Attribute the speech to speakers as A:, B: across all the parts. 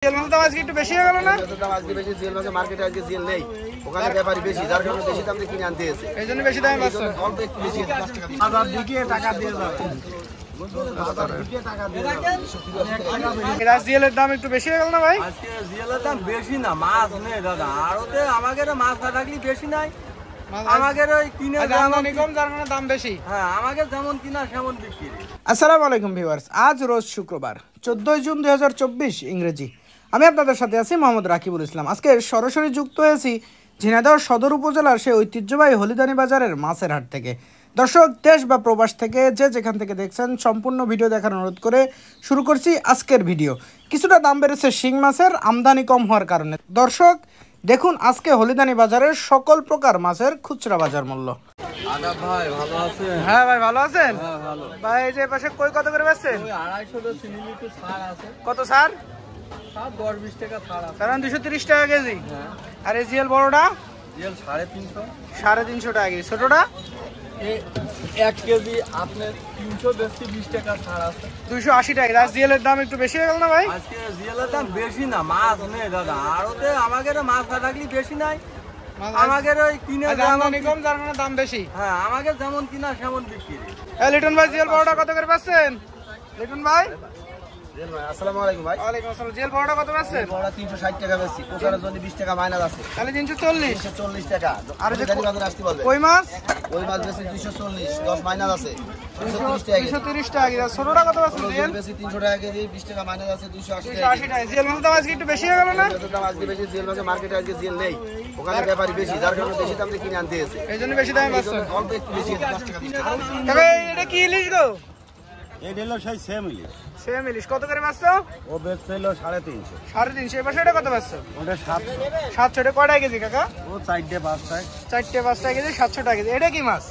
A: GL মাছের দাম আজকে একটু বেশি হয়ে গেল না?
B: দাম আজকে বেশি, জিএল মাছের মার্কেটে আজকে জিএল নেই, ওখানে ব্যাপারই বেশি, যার কারণে বেশি দাম দিয়ে কিনে আনতে এসে
A: এই জন্য বেশি দামে পাচ্ছ।
B: অল্প একটু বেশি 10 টাকা
C: আবার দিকে টাকা দিয়ে যাবে।
A: জিএল এর দাম একটু বেশি হয়ে গেল না ভাই?
C: আজকে জিএল এর দাম বেশি না, মাছ নেই দাদা। আরতে আমাদের মাছ না থাকলে বেশি নাই, আমাদের ওই কিনে
A: আমদানি কম, যার মানে দাম বেশি।
C: হ্যাঁ, আমাদের যেমন কিনা সেমন বিক্রি।
A: আসসালামু আলাইকুম ভিউয়ার্স, আজ রোজ শুক্রবার 14 জুন 2024 ইংরেজি। আমি আপনাদের সাথে আছি মোহাম্মদ রাকিবুল ইসলাম। আজকে সরাসরি যুক্ত হয়েছি ঝিনাইদহ সদর উপজেলার সেই ঐতিহ্যবাহী হলিদানি বাজারের মাছের হাট থেকে। দর্শক দেশ বা প্রবাস থেকে যে যেখান থেকে দেখছেন সম্পূর্ণ ভিডিও দেখার অনুরোধ করে শুরু করছি আজকের ভিডিও। কিছুটা দাম বেড়েছে শিং মাছের, আমদানি কম হওয়ার কারণে। দর্শক দেখুন আজকে হলিদানি বাজারের সকল প্রকার মাছের খুচরা বাজার মূল্য।
C: আদা ভাই ভালো আছেন?
A: হ্যাঁ ভাই ভালো আছেন?
C: হ্যাঁ ভালো
A: ভাই। এই যে পাশে কই কত করে বেচছেন?
C: ওই 250 চিনি একটু ছাড় আছে।
A: কত ছাড়?
C: 10-20 টাকা ছাড় আছে।
A: কারণ 230 টাকা কেজি।
C: হ্যাঁ,
A: আর এই জিএল বড়টা
C: জিএল 350।
A: 350 টাকা কেজি। ছোটটা
C: এই 1 কেজি আপনার 320 টাকা ছাড় আছে।
A: 280 টাকা। আর জিএল এর দাম একটু বেশি হয়ে গেল না ভাই?
C: আজকে জিএল এর দাম বেশি না, মাছ নেই দাদা। আরতে আমাদের মাছ না থাকলে বেশি নাই, আমাদের ওই কিনে
A: আমদানি কম, যার মানে দাম বেশি।
C: হ্যাঁ, আমাদের যেমন কিনা সেমন বিক্রি।
A: লিটন ভাই জিএল বড়টা কত করে পাচ্ছেন? লিটন ভাই
B: আসসালামু আলাইকুম ভাই।
A: ওয়ালাইকুম আসসালাম। জিএল বড়টা কত পাচ্ছেন?
B: বড় 360 টাকা বেশি, কোসারের জন্য 20 টাকা মাইনাস আছে,
A: তাহলে 340।
B: 340 টাকা।
A: আর যে
B: হলিদানি বাজারে আসতে বলবে,
A: কই মাছ
B: ওই মাছ বেশি 240, 10 মাইনাস আছে 230 টাকা কেজি।
A: 230 টাকা কেজি। আর ছোটটা কত পাচ্ছেন জিএল?
B: বেশি 300 টাকা কেজি, 20 টাকা মাইনাস আছে 280 টাকা
A: 280 টাকা। জিএল মাছের দাম আজকে একটু বেশি হয়ে গেল না?
B: কেজি। দাম আজকে বেশি, জিএল মাছের মার্কেটে আজকে জিএল নেই, ওখানে ব্যাপারই বেশি, যার কারণে বেশি দাম দিয়ে কিনে আনতে এসে
A: এই জন্য বেশি দামে পাচ্ছেন।
B: অল্প একটু বেশি 10 টাকা 20 টাকা।
A: তবে এটা কি ইলিশ গো?
C: এই দিল সেই সেম ইলিশ।
A: সেম ইলিশ কত করে পাচ্ছ?
C: ও বেচছিল 350।
A: 350। এবার সেটা কত পাচ্ছ?
C: ওটা 700।
A: 700 টাকা। কয়টা কেজি কাকা?
C: ও 4-5টায়।
A: 4-5 টাকা কেজি, 700 টাকা কেজি। এটা কি মাছ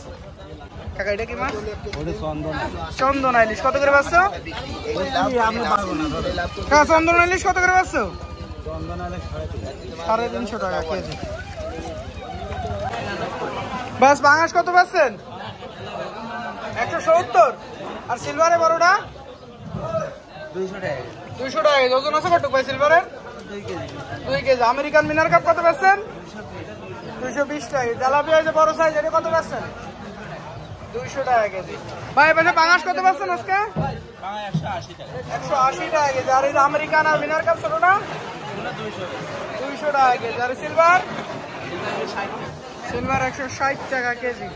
A: কাকা? এটা কি মাছ?
C: ওটা চন্দন।
A: চন্দনা ইলিশ কত করে পাচ্ছ?
C: আমি পারবো না দাদা।
A: কাকা চন্দনা ইলিশ কত করে পাচ্ছ?
C: চন্দন আলে 350।
A: 350 টাকা কেজি। বাস বাংলাদেশ কত পাচ্ছেন? 170। আর সিলভারে বড়টা
C: 200 টাকা।
A: 200 টাকা কেজি। ওজন আছে কতটুকু ভাই সিলভারের? 2 কেজি। আমেরিকান মিনার কাপ কত পাচ্ছেন? 220 টাকা। তেলাপিয়া যে বড় সাইজ, এটা কত পাচ্ছেন? 200 টাকা কেজি। ভাই পাশে বাংলাদেশ কত পাচ্ছেন আজকে?
C: 180 টাকা।
A: 180 টাকা কেজি। আর এই যে আমেরিকান আর মিনার কাপ ছোটটা 200 টাকা কেজি। আর সিলভার 160 টাকা কেজি।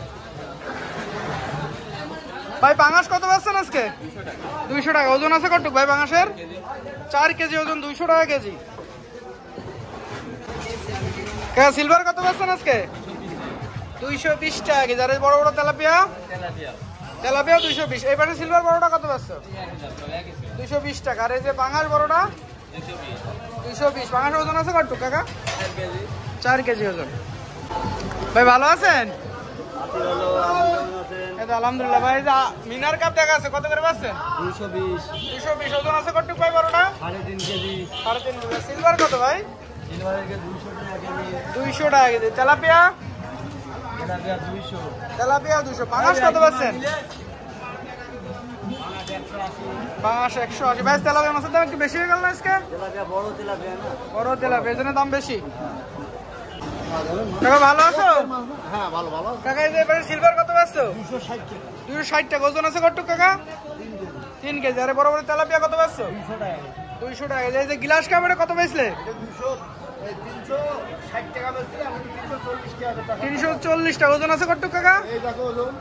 A: ভাই বাংলাদেশ কত পাচ্ছেন আজকে? 200 টাকা। ওজন আছে কতটুকু ভাই বাংলাদেশের? 4 কেজি ওজন, 200 টাকা কেজি। সিলভার কত পাচ্ছেন আজকে? 220 টাকা কেজি। আর এই বড় বড় তেলাপিয়া? তেলাপিয়া 220। এই পাশে সিলভার বড়টা কত পাচ্ছ? 220 টাকা। আর এই যে বাংলাদেশ বড়টা 220। বাংলাদেশের ওজন আছে কতটুকু কাকা? 4 কেজি ওজন। ভাই ভালো আছেন? আলহামদুলিল্লাহ। ভাই মিনার কাপ দেখা আছে কত করে পাচ্ছেন?
C: 220।
A: 220। ওজন আছে কতটুকু ভাই বড়টা?
C: 3.5 কেজি।
A: 3.5 কেজি। সিলভার কত ভাই?
C: সিলভারের 200 টাকা কেজি।
A: 200 টাকা কেজি। তেলাপিয়া?
C: এটা 200।
A: তেলাপিয়া 200। পাঙাশ কত পাচ্ছেন? পাঙাশ 180। ভাই তেলাপিয়া মাছের দাম একটু বেশি হয়ে গেল না আজকে?
C: তেলাপিয়া বড় তেলাপিয়া না?
A: বড় তেলাপিয়া, এই জন্য দাম বেশি। কাকা ভালো আছো?
B: হ্যাঁ ভালো ভালো।
A: কাকা এই যে এবারে সিলভার কত পাচ্ছ?
C: 260 টাকা।
A: 260 টাকা। ওজন আছে কতটুকু কাকা? 3 কেজি। আরে বড় বড় তেলাপিয়া কত পাচ্ছ?
C: 200 টাকা।
A: 200 টাকা। এই যে গ্লাস কাপ এটা কত বেচলে?
B: 360 টাকা বেশি, আমি 340 টাকা।
A: 340 টাকা। ওজন আছে কতটুকু কাকা?
B: এই দেখো ওজন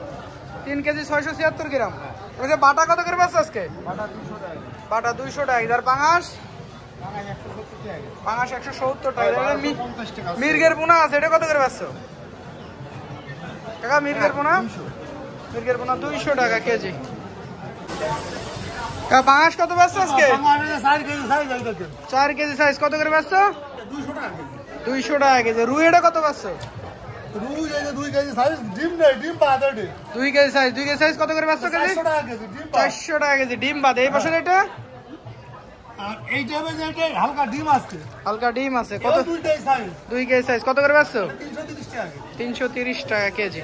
A: 3 কেজি 676 গ্রাম। ওই যে বাটা কত করে পাচ্ছ আজকে?
B: বাটা 200 টাকা।
A: বাটা 200 টাকা। আর পাঙাশ?
B: 170 টাকা।
A: পাঙাশ 170 টাকা।
B: 50 টাকা।
A: মির্গের পোনা আছে, এটা কত করে পাচ্ছ কাকা? মির্গের পোনা? মির্গের পোনা 200 টাকা কেজি। কাকা পাঙাশ কত পাচ্ছ আজকে? 4 কেজি সাইজ কত করে পাচ্ছ?
C: 200 টাকা।
A: 200 টাকা কেজি। রুই এটা কত পাচ্ছ?
C: 2 কেজি সাইজ, ডিম নেই, ডিম বাদে।
A: 2 কেজি সাইজ। 2 কেজি সাইজ কত করে পাচ্ছ কেজি?
C: 400 টাকা কেজি, ডিম বাদে।
A: 400 টাকা কেজি ডিম বাদে। এই বছর এটা
C: আর এই টাইপের যেটা হালকা ডিম আছে,
A: হালকা ডিম আছে কত?
C: 2 কেজি সাইজ,
A: 2 কেজি সাইজ কত করে পাচ্ছ?
C: 330 টাকা।
A: 330 টাকা কেজি।